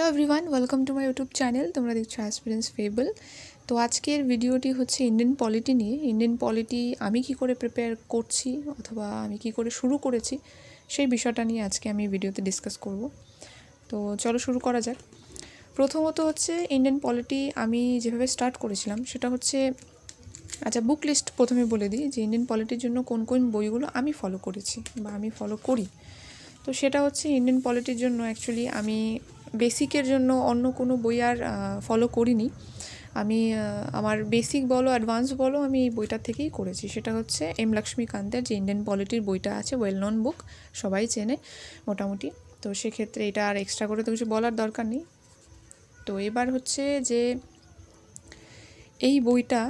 Hello everyone, welcome to my YouTube channel. তোমরা দেখছো aspirants fable. তো আজকের ভিডিওটি হচ্ছে ইন্ডিয়ান পলিটি নিয়ে। ইন্ডিয়ান পলিটি আমি কি করে প্রিপেয়ার করছি অথবা আমি কি করে শুরু করেছি সেই বিষয়টা নিয়ে আজকে আমি ভিডিওতে ডিসকাস করব। তো চলো শুরু করা যাক। প্রথমত হচ্ছে ইন্ডিয়ান পলিটি আমি যেভাবে স্টার্ট করেছিলাম সেটা হচ্ছে, আচ্ছা বুক লিস্ট প্রথমে বলে দিই যে ইন্ডিয়ান পলিটির জন্য কোন কোন বইগুলো আমি ফলো করেছি বা আমি ফলো করি। তো সেটা হচ্ছে ইন্ডিয়ান পলিটির জন্য অ্যাকচুয়ালি আমি বেসিকের জন্য অন্য কোনো বই আর ফলো করিনি। আমি আমার বেসিক বলো অ্যাডভান্স বলো আমি এই বইটার থেকেই করেছি। সেটা হচ্ছে এম লক্ষ্মীকান্তের যে ইন্ডিয়ান পলিটির বইটা আছে, ওয়েল নোন বুক, সবাই চেনে মোটামুটি। তো সেক্ষেত্রে এটা আর এক্সট্রা করে তো কিছু বলার দরকার নেই। তো এবার হচ্ছে যে এই বইটা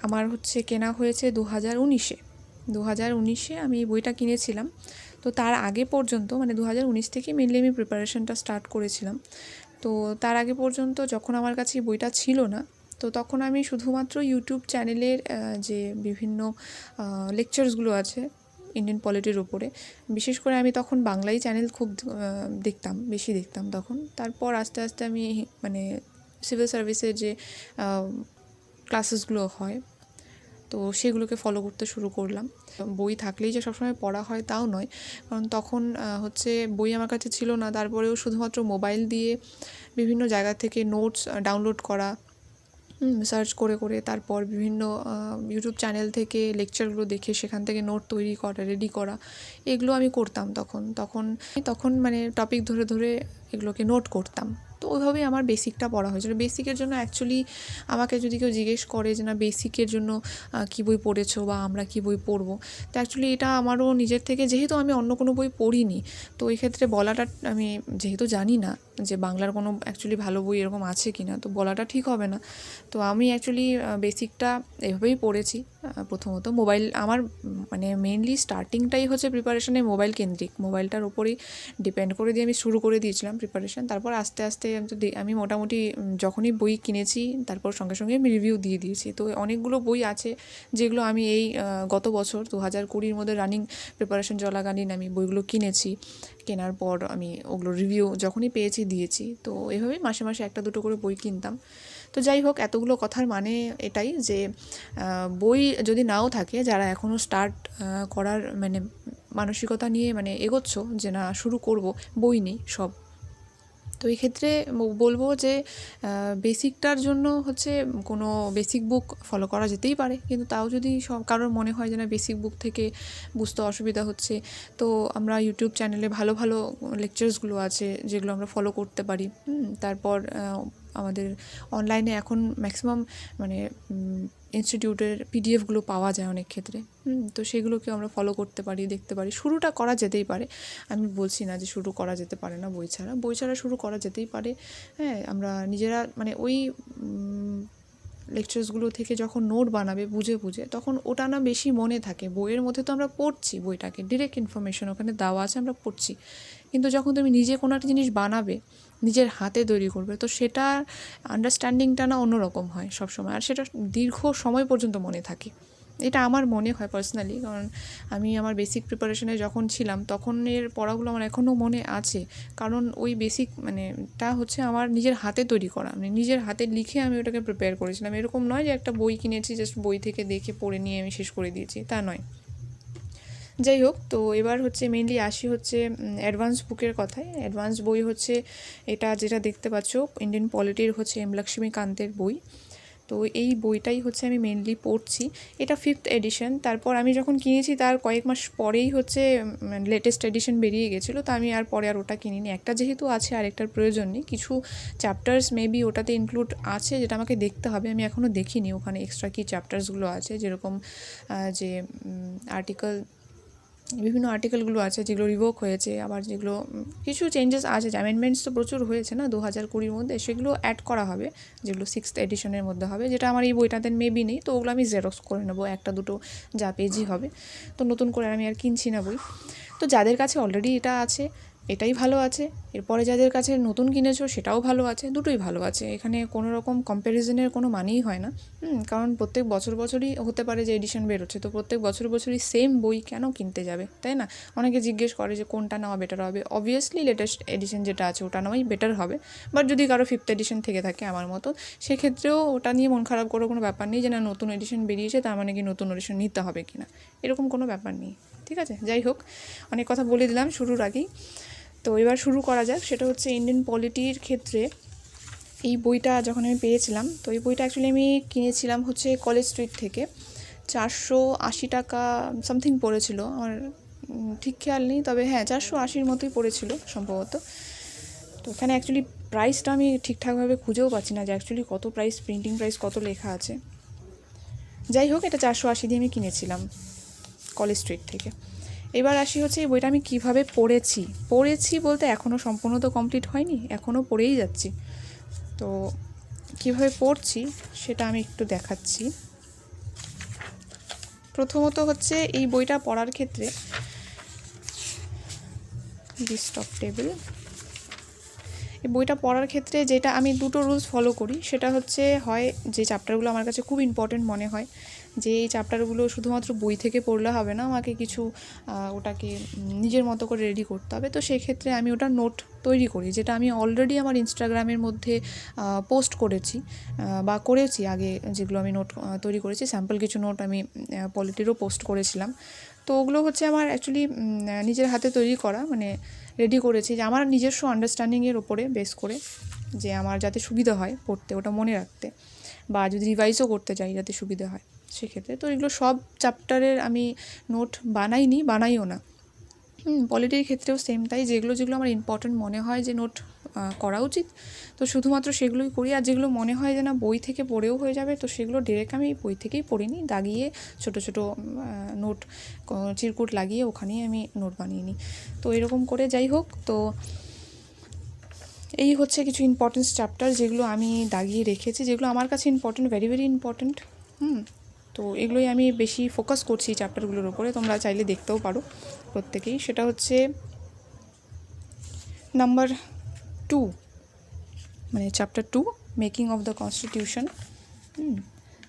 আমার হচ্ছে কেনা হয়েছে 2019-এ আমি এই বইটা কিনেছিলাম। তো তার আগে পর্যন্ত মানে 2019 থেকে মেনলি আমি প্রিপারেশনটা স্টার্ট করেছিলাম। তো তার আগে পর্যন্ত যখন আমার কাছে এই বইটা ছিল না, তো তখন আমি শুধুমাত্র ইউটিউব চ্যানেলের যে বিভিন্ন লেকচার্সগুলো আছে ইন্ডিয়ান পলিটির ওপরে, বিশেষ করে আমি তখন বাংলাই চ্যানেল খুব বেশি দেখতাম তখন। তারপর আস্তে আস্তে আমি মানে সিভিল সার্ভিসের যে ক্লাসেসগুলো হয় তো সেগুলোকে ফলো করতে শুরু করলাম। বই থাকলেই যে সবসময় পড়া হয় তাও নয়, কারণ তখন হচ্ছে বই আমার কাছে ছিল না। তারপরেও শুধুমাত্র মোবাইল দিয়ে বিভিন্ন জায়গা থেকে নোটস ডাউনলোড করা, সার্চ করে করে, তারপর বিভিন্ন ইউটিউব চ্যানেল থেকে লেকচারগুলো দেখে সেখান থেকে নোট তৈরি করা, রেডি করা, এগুলো আমি করতাম তখন মানে টপিক ধরে ধরে এগুলোকে নোট করতাম। তো ওইভাবেই আমার বেসিকটা পড়া হয়েছিল। বেসিকের জন্য অ্যাকচুয়ালি আমাকে যদি কেউ জিজ্ঞেস করে যে না বেসিকের জন্য কী বই পড়েছো বা আমরা কী বই পড়বো, তো অ্যাকচুয়ালি এটা আমারও নিজের থেকে, যেহেতু আমি অন্য কোনো বই পড়িনি, তো এই ক্ষেত্রে বলাটা, আমি যেহেতু জানি না যে বাংলার কোনো অ্যাকচুয়ালি ভালো বই এরকম আছে কি না, তো বলাটা ঠিক হবে না। তো আমি অ্যাকচুয়ালি বেসিকটা এভাবেই পড়েছি। প্রথমত মোবাইল আমার মানে মেনলি স্টার্টিংটাই হচ্ছে প্রিপারেশানে মোবাইল কেন্দ্রিক, মোবাইলটার ওপরেই ডিপেন্ড করে দিয়ে আমি শুরু করে দিয়েছিলাম প্রিপারেশান। তারপর আস্তে আস্তে আমি মোটামুটি যখনই বই কিনেছি তারপর সঙ্গে সঙ্গে আমি রিভিউ দিয়ে দিয়েছি। তো অনেকগুলো বই আছে যেগুলো আমি এই গত বছর 2020 মধ্যে রানিং প্রিপারেশান চলাকালীন আমি বইগুলো কিনেছি। কেনার পর আমি ওগুলো রিভিউ যখনই পেয়েছি দিয়েছি। তো এভাবেই মাসে মাসে একটা দুটো করে বই কিনতাম। তো যাই হোক, এতগুলো কথার মানে এটাই যে বই যদি নাও থাকে, যারা এখনও স্টার্ট করার মানে মানসিকতা নিয়ে মানে এগোচ্ছ যে না শুরু করব, বই নেই সব, তো এই ক্ষেত্রে বলবো যে বেসিকটার জন্য হচ্ছে কোনো বেসিক বুক ফলো করা যেতেই পারে, কিন্তু তাও যদি কারোর মনে হয় যে না বেসিক বুক থেকে বুঝতে অসুবিধা হচ্ছে, তো আমরা ইউটিউব চ্যানেলে ভালো ভালো লেকচার্সগুলো আছে যেগুলো আমরা ফলো করতে পারি। তারপর আমাদের অনলাইনে এখন ম্যাক্সিমাম মানে ইনস্টিটিউটের পিডিএফগুলো পাওয়া যায় অনেক ক্ষেত্রে, তো সেগুলোকে আমরা ফলো করতে পারি, দেখতে পারি। শুরুটা করা যেতেই পারে, আমি বলছি না যে শুরু করা যেতে পারে না, বই ছাড়া শুরু করা যেতেই পারে। হ্যাঁ, আমরা নিজেরা মানে ওই লেকচার্সগুলো থেকে যখন নোট বানাবে বুঝে বুঝে, তখন ওটা না বেশি মনে থাকে। বইয়ের মধ্যে তো আমরা পড়ছি, বইটাকে ডিরেক্ট ইনফরমেশন ওখানে দেওয়া আছে, আমরা পড়ছি, কিন্তু যখন তুমি নিজে কোনো একটা জিনিস বানাবে, নিজের হাতে তৈরি করবে, তো সেটা আন্ডারস্ট্যান্ডিংটা না অন্যরকম হয় সবসময়, আর সেটা দীর্ঘ সময় পর্যন্ত মনে থাকে। এটা আমার মনে হয় পার্সোনালি, কারণ আমি আমার বেসিক প্রিপারেশনে যখন ছিলাম তখনের পড়াগুলো আমার এখনও মনে আছে। কারণ ওই বেসিক মানে টা হচ্ছে আমার নিজের হাতে তৈরি করা, মানে নিজের হাতে লিখে আমি ওটাকে প্রিপেয়ার করেছিলাম। এরকম নয় যে একটা বই কিনেছি জাস্ট বই থেকে দেখে পড়ে নিয়ে আমি শেষ করে দিয়েছি, তা নয়। যাই হোক, তো এবার হচ্ছে মেনলি আসি হচ্ছে অ্যাডভান্স বুকের কথায়। অ্যাডভান্স বই হচ্ছে এটা যেটা দেখতে পাচ্ছ, ইন্ডিয়ান পলিটির হচ্ছে এম লক্ষ্মীকান্তের বই। তো এই বইটাই হচ্ছে আমি মেনলি পড়ছি। এটা 5th এডিশন। তারপর আমি যখন কিনেছি তার কয়েক মাস পরেই হচ্ছে লেটেস্ট এডিশন বেরিয়ে গেছিলো, তো আমি আর পরে আর ওটা কিনিনি। একটা যেহেতু আছে আর একটার প্রয়োজন নেই। কিছু চ্যাপ্টার্স মেবি ওটাতে ইনক্লুড আছে যেটা আমাকে দেখতে হবে, আমি এখনও দেখিনি ওখানে এক্সট্রা কী চ্যাপ্টার্সগুলো আছে, যেরকম যে বিভিন্ন আর্টিকেলগুলো আছে যেগুলো রিভোক হয়েছে, আবার যেগুলো কিছু চেঞ্জেস আছে, অ্যামেন্ডমেন্টস তো প্রচুর হয়েছে না 2020 মধ্যে, সেগুলো অ্যাড করা হবে, যেগুলো 6th এডিশনের মধ্যে হবে, যেটা আমার এই বইটাতে মেবি নেই। তো ওগুলো আমি জেরক্স করে নেবো, একটা দুটো যা পেজই হবে। তো নতুন করে আমি আর কিনছি না বই। তো যাদের কাছে অলরেডি এটা আছে এটাই ভালো আছে, এরপরে যাদের কাছে নতুন কিনেছো সেটাও ভালো আছে, দুটোই ভালো আছে, এখানে কোনো রকম কম্প্যারিজনের কোনো মানেই হয় না। কারণ প্রত্যেক বছরই হতে পারে যে এডিশন বেরোচ্ছে, তো প্রত্যেক বছরই সেম বই কেন কিনতে যাবে, তাই না? অনেকে জিজ্ঞেস করে যে কোনটা নেওয়া বেটার হবে। অবভিয়াসলি লেটেস্ট এডিশন যেটা আছে ওটা নেওয়াই বেটার হবে, বাট যদি কারো 5th এডিশন থেকে থাকে আমার মতো, সেক্ষেত্রেও ওটা নিয়ে মন খারাপ করার কোনো ব্যাপার নেই যে না নতুন এডিশন বেরিয়েছে তার মানে কি নতুন এডিশন নিতে হবে কি না, এরকম কোনো ব্যাপার নেই। ঠিক আছে, যাই হোক, অনেক কথা বলে দিলাম শুরুর আগেই। তো এবার শুরু করা যাক। সেটা হচ্ছে ইন্ডিয়ান পলিটির ক্ষেত্রে এই বইটা যখন আমি পেয়েছিলাম, তো এই বইটা অ্যাকচুয়ালি আমি কিনেছিলাম হচ্ছে কলেজ স্ট্রিট থেকে। 480 টাকা সামথিং পড়েছিল, আমার ঠিক খেয়াল নেই, তবে হ্যাঁ 480-র মতোই পড়েছিল সম্ভবত। তো এখানে অ্যাকচুয়ালি প্রাইসটা আমি ঠিকঠাকভাবে খুঁজেও পাচ্ছি না যে অ্যাকচুয়ালি কত প্রাইস, প্রিন্টিং প্রাইস কত লেখা আছে। যাই হোক, এটা 480 দিয়ে আমি কিনেছিলাম কলেজ স্ট্রিট থেকে। এবার আসি হচ্ছে এই বইটা আমি কীভাবে পড়েছি বলতে এখনও সম্পূর্ণ তো কমপ্লিট হয়নি, এখনও পড়েই যাচ্ছি। তো কীভাবে পড়ছি সেটা আমি একটু দেখাচ্ছি। প্রথমত হচ্ছে এই বইটা পড়ার ক্ষেত্রে স্টপ টেবিল, এই বইটা পড়ার ক্ষেত্রে যেটা আমি দুটো রুলস ফলো করি, সেটা হচ্ছে হয় যে চ্যাপ্টারগুলো আমার কাছে খুব ইম্পর্টেন্ট মনে হয়, যে এই চ্যাপ্টারগুলো শুধুমাত্র বই থেকে পড়লে হবে না, আমাকে কিছু ওটাকে নিজের মতো করে রেডি করতে হবে। তো সেই ক্ষেত্রে আমি ওটা নোট তৈরি করি, যেটা আমি অলরেডি আমার ইনস্টাগ্রামের মধ্যে পোস্ট করেছি বা করেছি আগে, যেগুলো আমি নোট তৈরি করেছি, স্যাম্পল কিছু নোট আমি পলিটিরও পোস্ট করেছিলাম। তো ওগুলো হচ্ছে আমার অ্যাকচুয়ালি নিজের হাতে তৈরি করা, মানে রেডি করেছি যে আমার নিজস্ব আন্ডারস্ট্যান্ডিংয়ের ওপরে বেস করে, যে আমার যাতে সুবিধা হয় পড়তে, ওটা মনে রাখতে, বা যদি রিভাইজও করতে চাই যাতে সুবিধা হয় সেক্ষেত্রে। তো এগুলো সব চ্যাপ্টারের আমি নোট বানাইও না। পলিটির ক্ষেত্রেও সেম তাই, যেগুলো আমার ইম্পর্ট্যান্ট মনে হয় যে নোট করা উচিত, তো শুধুমাত্র সেগুলোই করি। আর যেগুলো মনে হয় যে না বই থেকে পড়েও হয়ে যাবে, তো সেগুলো ডিরেক্ট আমি বই থেকেই পড়ে নিই, দাগিয়ে ছোটো ছোটো নোট চিরকুট লাগিয়ে ওখানেই আমি নোট বানিয়ে নিই। তো এরকম করে যাই হোক, তো এই হচ্ছে কিছু ইম্পর্টেন্স চ্যাপ্টার যেগুলো আমি দাগিয়ে রেখেছি, যেগুলো আমার কাছে ইম্পর্টেন্ট, ভেরি ভেরি ইম্পর্টেন্ট। তো এগুলোই আমি বেশি ফোকাস করছি চ্যাপ্টারগুলোর ওপরে, তোমরা চাইলে দেখতেও পারো প্রত্যেকেই। সেটা হচ্ছে নাম্বার 2, মানে chapter 2 making of the constitution.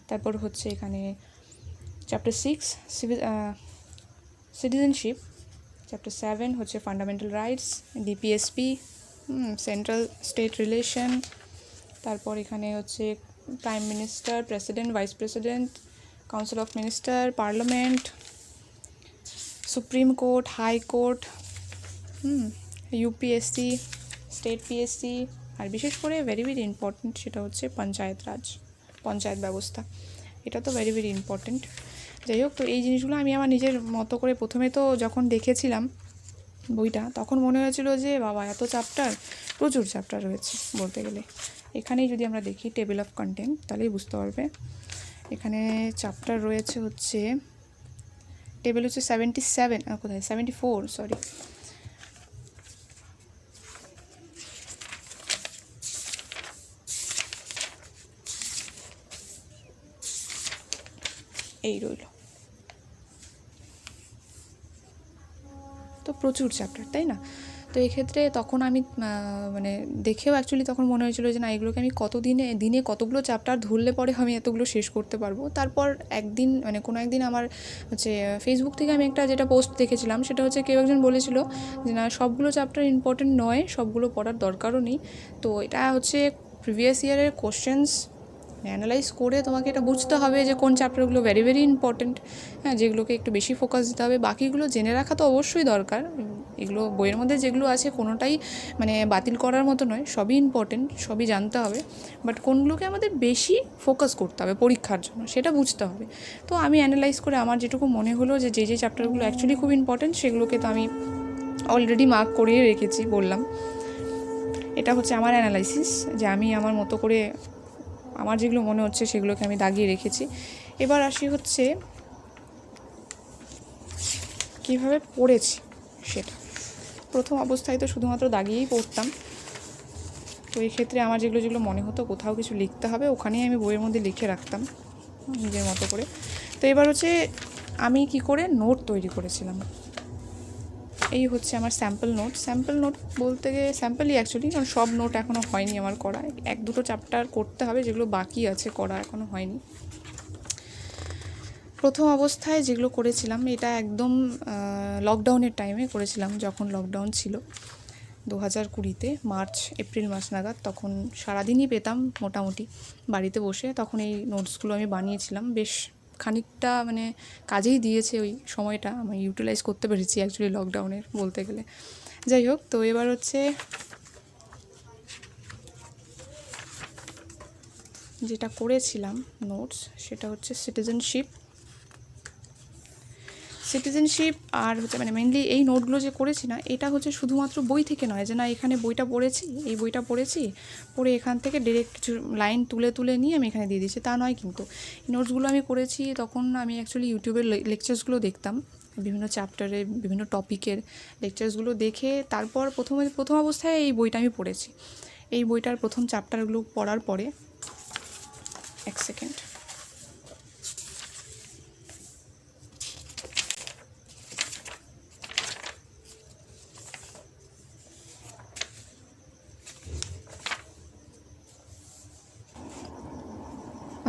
তারপর হচ্ছে এখানে চ্যাপ্টার 6 সিটিজেনশিপ, চ্যাপ্টার 7 হচ্ছে fundamental rights, DPSP, central state relation. তারপর এখানে হচ্ছে prime minister, president, vice president, council of minister, parliament, supreme court, high court, UPSC, state PSC, আর বিশেষ করে ভেরি ভেরি ইম্পর্টেন্ট সেটা হচ্ছে পঞ্চায়েত ব্যবস্থা। এটা তো ভেরি ভেরি ইম্পর্টেন্ট। যাই হোক, তো এই জিনিসগুলো আমি আমার নিজের মতো করে, প্রথমে তো যখন দেখেছিলাম বইটা তখন মনে হয়েছিল যে বাবা এত চ্যাপ্টার, প্রচুর চ্যাপ্টার রয়েছে বলতে গেলে। এখানেই যদি আমরা দেখি টেবিল অফ কন্টেন্ট তাহলেই বুঝতে পারবে। এখানে চ্যাপ্টার রয়েছে হচ্ছে, টেবিল হচ্ছে 77, কোথায় 74, সরি, এই রইল। তো প্রচুর চ্যাপ্টার, তাই না? তো এক্ষেত্রে তখন আমি মানে দেখেও অ্যাকচুয়ালি তখন মনে হয়েছিল যে না এগুলোকে আমি দিনে কতগুলো চ্যাপ্টার ধরলে পরে আমি এতগুলো শেষ করতে পারবো। তারপর একদিন, মানে কোনো একদিন আমার হচ্ছে ফেসবুক থেকে আমি একটা যেটা পোস্ট দেখেছিলাম, সেটা হচ্ছে কেউ একজন বলেছিল যে না সবগুলো চ্যাপ্টার ইম্পর্টেন্ট নয়, সবগুলো পড়ার দরকারও নেই। তো এটা হচ্ছে প্রিভিয়াস ইয়ারের কোশ্চেন্স অ্যানালাইজ করে তোমাকে এটা বুঝতে হবে যে কোন চ্যাপ্টারগুলো ভেরি ভেরি ইম্পর্টেন্ট, হ্যাঁ, যেগুলোকে একটু বেশি ফোকাস দিতে হবে। বাকিগুলো জেনে রাখা তো অবশ্যই দরকার, এগুলো বইয়ের মধ্যে যেগুলো আছে কোনোটাই মানে বাতিল করার মতো নয়, সবই ইম্পর্টেন্ট, সবই জানতে হবে, বাট কোনগুলোকে আমাদের বেশি ফোকাস করতে হবে পরীক্ষার জন্য সেটা বুঝতে হবে। তো আমি অ্যানালাইজ করে আমার যেটুকু মনে হলো যে যে চ্যাপ্টারগুলো অ্যাকচুয়ালি খুব ইম্পর্টেন্ট সেগুলোকে তো আমি অলরেডি মার্ক করিয়ে রেখেছি, বললাম। এটা হচ্ছে আমার অ্যানালাইসিস, যে আমি আমার মতো করে আমার যেগুলো মনে হচ্ছে সেগুলোকে আমি দাগিয়ে রেখেছি। এবার আসি হচ্ছে কীভাবে পড়েছি সেটা। প্রথম অবস্থায় তো শুধুমাত্র দাগিয়েই পড়তাম, তো এই ক্ষেত্রে আমার যেগুলো মনে হতো কোথাও কিছু লিখতে হবে ওখানেই আমি বইয়ের মধ্যে লিখে রাখতাম নিজের মতো করে। তো এবার হচ্ছে আমি কি করে নোট তৈরি করেছিলাম। এই হচ্ছে আমার স্যাম্পল নোট বলতে গিয়ে স্যাম্পলই অ্যাকচুয়ালি, কারণ সব নোট এখনও হয়নি আমার করা, 1-2 চ্যাপ্টার করতে হবে, যেগুলো বাকি আছে করা এখনও হয়নি। প্রথম অবস্থায় যেগুলো করেছিলাম এটা একদম লকডাউনের টাইমে করেছিলাম, যখন লকডাউন ছিল 2020-তে এপ্রিল মাস নাগাদ। তখন সারাদিনই পেতাম মোটামুটি বাড়িতে বসে, তখন এই নোটসগুলো আমি বানিয়েছিলাম। বেশ খানিকটা মানে কাজেই দিয়েছে ওই সময়টা, আমি ইউটিলাইজ করতে পেরেছি অ্যাকচুয়ালি লকডাউনের বলতে গেলে। যাই হোক, তো এবার হচ্ছে যেটা করেছিলাম নোটস, সেটা হচ্ছে সিটিজেনশিপ আর হচ্ছে মানে মেনলি এই নোটগুলো যে করেছি না, এটা হচ্ছে শুধুমাত্র বই থেকে নয় যে না এখানে বইটা পড়েছি, এই বইটা পড়ে এখান থেকে ডিরেক্ট কিছু লাইন তুলে নিয়ে আমি এখানে দিয়ে দিচ্ছি, তা নয়। কিন্তু এই নোটসগুলো আমি করেছি তখন আমি অ্যাকচুয়ালি ইউটিউবের লেকচার্সগুলো দেখতাম, বিভিন্ন চ্যাপ্টারে বিভিন্ন টপিকের লেকচার্সগুলো দেখে তারপর প্রথম অবস্থায় এই বইটা আমি পড়েছি। এই বইটার প্রথম চ্যাপ্টারগুলো পড়ার পরে এক সেকেন্ড,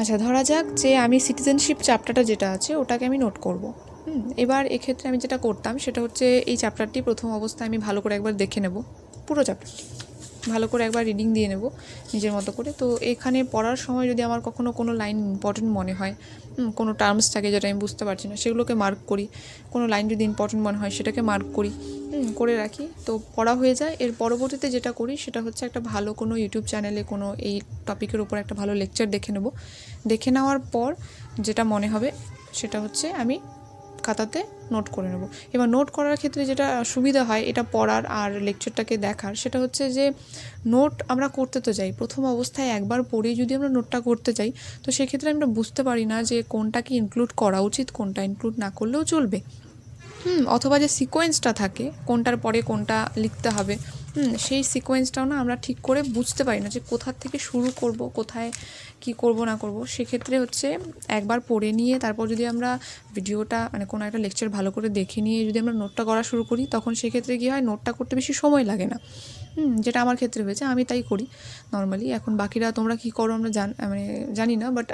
আচ্ছা ধরা যাক যে আমি সিটিজেনশিপ চ্যাপ্টারটা যেটা আছে ওটাকে আমি নোট করব। এবার এক্ষেত্রে আমি যেটা করতাম সেটা হচ্ছে এই চ্যাপ্টারটি প্রথম অবস্থায় আমি ভালো করে একবার দেখে নেব, পুরো চ্যাপ্টারটি ভালো করে একবার রিডিং দিয়ে নেব নিজের মতো করে। তো এখানে পড়ার সময় যদি আমার কখনো কোনো লাইন ইম্পর্টেন্ট মনে হয়, কোনো টার্মস থাকে যেটা আমি বুঝতে পারছি না, সেগুলোকে মার্ক করি। কোনো লাইন যদি ইম্পর্টেন্ট মনে হয় সেটাকে মার্ক করি, করে রাখি, তো পড়া হয়ে যায়। এর পরবর্তীতে যেটা করি সেটা হচ্ছে একটা ভালো কোনো ইউটিউব চ্যানেলে কোনো এই টপিকের উপর একটা ভালো লেকচার দেখে নেওয়ার পর যেটা মনে হবে সেটা হচ্ছে আমি খাতাতে নোট করে নেব। এবার নোট করার ক্ষেত্রে যেটা সুবিধা হয় এটা পড়ার আর লেকচারটাকে দেখার, সেটা হচ্ছে যে নোট আমরা করতে তো যাই, প্রথম অবস্থায় একবার পড়েই যদি আমরা নোটটা করতে যাই তো সেক্ষেত্রে আমরা বুঝতে পারি না যে কোনটা কি ইনক্লুড করা উচিত, কোনটা ইনক্লুড না করলেও চলবে। অথবা যে সিকোয়েন্সটা থাকে কোনটার পরে কোনটা লিখতে হবে, সেই সিকোয়েন্সটাও না আমরা ঠিক করে বুঝতে পারি না যে কোথার থেকে শুরু করব, কোথায় কি করব না করব। সেক্ষেত্রে হচ্ছে একবার পড়ে নিয়ে তারপর যদি আমরা ভিডিওটা মানে কোনো একটা লেকচার ভালো করে দেখে নিয়ে যদি আমরা নোটটা করা শুরু করি তখন সেক্ষেত্রে কী হয়, নোটটা করতে বেশি সময় লাগে না, যেটা আমার ক্ষেত্রে হয়েছে, আমি তাই করি নর্মালি। এখন বাকিরা তোমরা কী করো আমরা মানে জানি না, বাট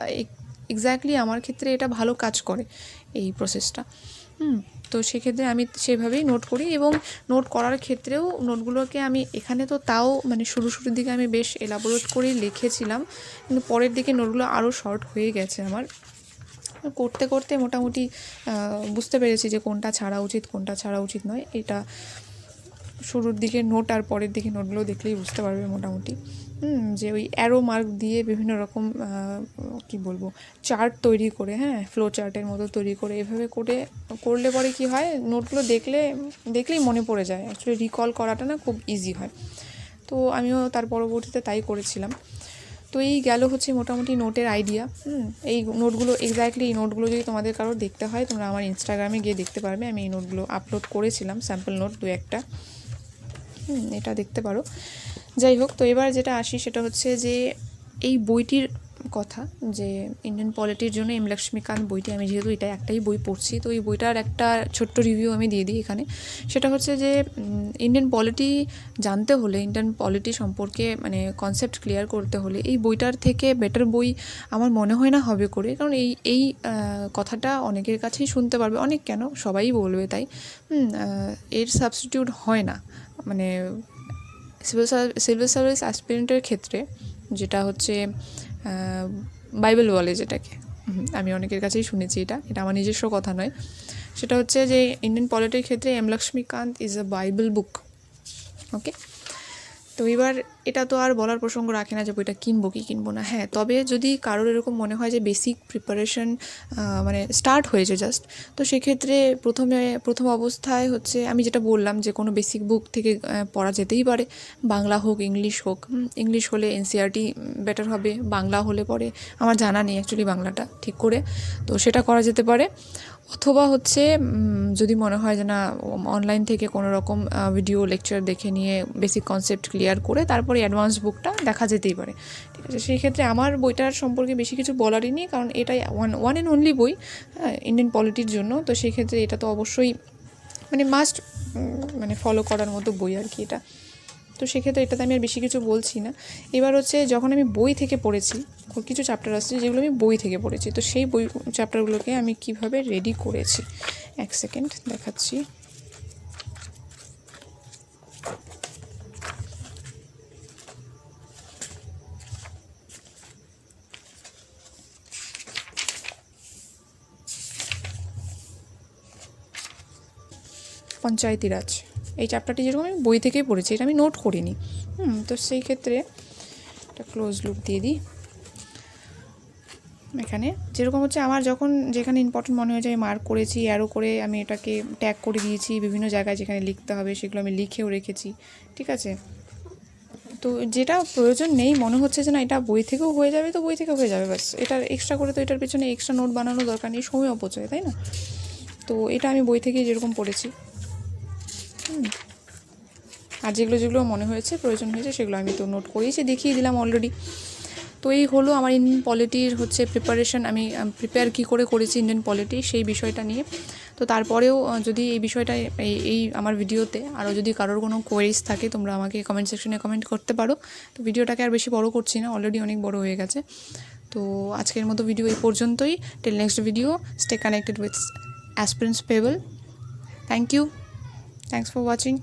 এক্স্যাক্টলি আমার ক্ষেত্রে এটা ভালো কাজ করে এই প্রসেসটা। তো সেক্ষেত্রে আমি সেভাবেই নোট করি, এবং নোট করার ক্ষেত্রেও নোটগুলোকে আমি এখানে তো তাও মানে শুরুর দিকে আমি বেশ এলাবোরেট করেই লিখেছিলাম, কিন্তু পরের দিকে নোটগুলো আরও শর্ট হয়ে গেছে আমার। করতে মোটামুটি বুঝতে পেরেছি যে কোনটা ছাড়া উচিত নয়। এটা শুরুর দিকে নোট আর পরের দিকে নোটগুলো দেখলেই বুঝতে পারবে মোটামুটি, যে ওই অ্যারো মার্ক দিয়ে বিভিন্ন রকম কি বলবো চার্ট তৈরি করে, ফ্লো চার্টের মতো তৈরি করে এভাবে করলে পরে কি হয়, নোটগুলো দেখলেই মনে পড়ে যায়, অ্যাকচুয়ালি রিকল করাটা না খুব ইজি হয়। তো আমিও তার পরবর্তীতে তাই করেছিলাম। তো এই গেল হচ্ছে মোটামুটি নোটের আইডিয়া। এই নোটগুলো এই নোটগুলো যদি তোমাদের কারোর দেখতে হয় তোমরা আমার ইনস্টাগ্রামে গিয়ে দেখতে পারবে, আমি এই নোটগুলো আপলোড করেছিলাম, স্যাম্পল নোট 2-1টা, এটা দেখতে পারো। যাই হোক, তো এবার যেটা আসি সেটা হচ্ছে যে এই বইটির কথা, যে ইন্ডিয়ান পলিটির জন্য এম লক্ষ্মীকান্ত বইটি, আমি যেহেতু এটা একটাই বই পড়ছি তো এই বইটার একটা ছোট্ট রিভিউ আমি দিয়ে দিই এখানে। সেটা হচ্ছে যে ইন্ডিয়ান পলিটি জানতে হলে, ইন্ডিয়ান পলিটি সম্পর্কে মানে কনসেপ্ট ক্লিয়ার করতে হলে এই বইটার থেকে বেটার বই আমার মনে হয় না হবে করে, কারণ এই কথাটা অনেকের কাছেই শুনতে পারবে, অনেক কেন সবাই বলবে তাই, এর সাবস্টিটিউট হয় না মানে সিভিল সার্ভিস অ্যাসপিরেন্টের ক্ষেত্রে, যেটা হচ্ছে বাইবেল বলে যেটাকে, আমি অনেকের কাছেই শুনেছি, এটা আমার নিজস্ব কথা নয়। সেটা হচ্ছে যে ইন্ডিয়ান পলিটির ক্ষেত্রে M Laxmikanth is a Bible book. Okay, তো এবার এটা তো আর বলার প্রসঙ্গ রাখে না যে বইটা কিনবো কি কিনবো না। তবে যদি কারোর এরকম মনে হয় যে বেসিক প্রিপারেশন মানে স্টার্ট হয়েছে জাস্ট, তো সেক্ষেত্রে প্রথম অবস্থায় হচ্ছে আমি যেটা বললাম যে কোনো বেসিক বুক থেকে পড়া যেতেই পারে, বাংলা হোক ইংলিশ হোক, ইংলিশ হলে এনসিইআরটি বেটার হবে, বাংলা হলে পরে আমার জানা নেই অ্যাকচুয়ালি বাংলাটা ঠিক করে, তো সেটা করা যেতে পারে। অথবা হচ্ছে যদি মনে হয় যে না অনলাইন থেকে কোনো রকম ভিডিও লেকচার দেখে নিয়ে বেসিক কনসেপ্ট ক্লিয়ার করে তারপরে অ্যাডভান্স বুকটা দেখা যেতেই পারে, ঠিক আছে। সেই ক্ষেত্রে আমার বইটার সম্পর্কে বেশি কিছু বলারই নেই, কারণ এটাই ওয়ান অ্যান্ড অনলি বই ইন্ডিয়ান পলিটির জন্য, তো সেই ক্ষেত্রে এটা তো অবশ্যই মানে মাস্ট মানে ফলো করার মতো বই আর কি এটা। তো সেক্ষেত্রে এটাতে আমি আর বেশি কিছু বলছি না। এবার হচ্ছে যখন আমি বই থেকে পড়েছি, কিছু চ্যাপ্টার আসছে যেগুলো আমি বই থেকে পড়েছি, তো সেই বই চ্যাপ্টারগুলোকে আমি কিভাবে রেডি করেছি, এক সেকেন্ড দেখাচ্ছি। পঞ্চায়েতি রাজ, এই চ্যাপ্টারটি যেরকম আমি বই থেকেই পড়েছি, এটা আমি নোট করিনি। তো সেই ক্ষেত্রে একটা ক্লোজ লুক দিয়ে দিই। এখানে যেরকম হচ্ছে আমার যখন যেখানে ইম্পর্টেন্ট মনে হয়েছে আমি মার্ক করেছি, অ্যারো করে আমি এটাকে ট্যাগ করে দিয়েছি, বিভিন্ন জায়গায় যেখানে লিখতে হবে সেগুলো আমি লিখেও রেখেছি, ঠিক আছে। তো যেটা প্রয়োজন নেই মনে হচ্ছে যে না এটা বই থেকেও হয়ে যাবে, তো বই থেকেও হয়ে যাবে, ব্যাস এটার এক্সট্রা করে তো এটার পেছনে এক্সট্রা নোট বানানো দরকার নেই, সময় অপচয়, তাই না। তো এটা আমি বই থেকেই যেরকম পড়েছি। আর যেগুলো যেগুলো মনে হয়েছে প্রয়োজন হয়েছে সেগুলো আমি তো নোট করেইছি, দেখিয়ে দিলাম অলরেডি। তো এই হলো আমার ইন্ডিয়ান পলিটির হচ্ছে প্রিপারেশন, আমি প্রিপেয়ার কী করে করেছি ইন্ডিয়ান পলিটি সেই বিষয়টা নিয়ে। তো তারপরেও যদি এই বিষয়টা এই আমার ভিডিওতে আরও যদি কারোর কোনো কোয়েরিজ থাকে তোমরা আমাকে কমেন্ট সেকশনে কমেন্ট করতে পারো। তো ভিডিওটাকে আর বেশি বড় করছি না, অলরেডি অনেক বড় হয়ে গেছে। তো আজকের মতো ভিডিও এই পর্যন্তই। Till next video, stay connected with aspirants pebble. Thank you, thanks for watching.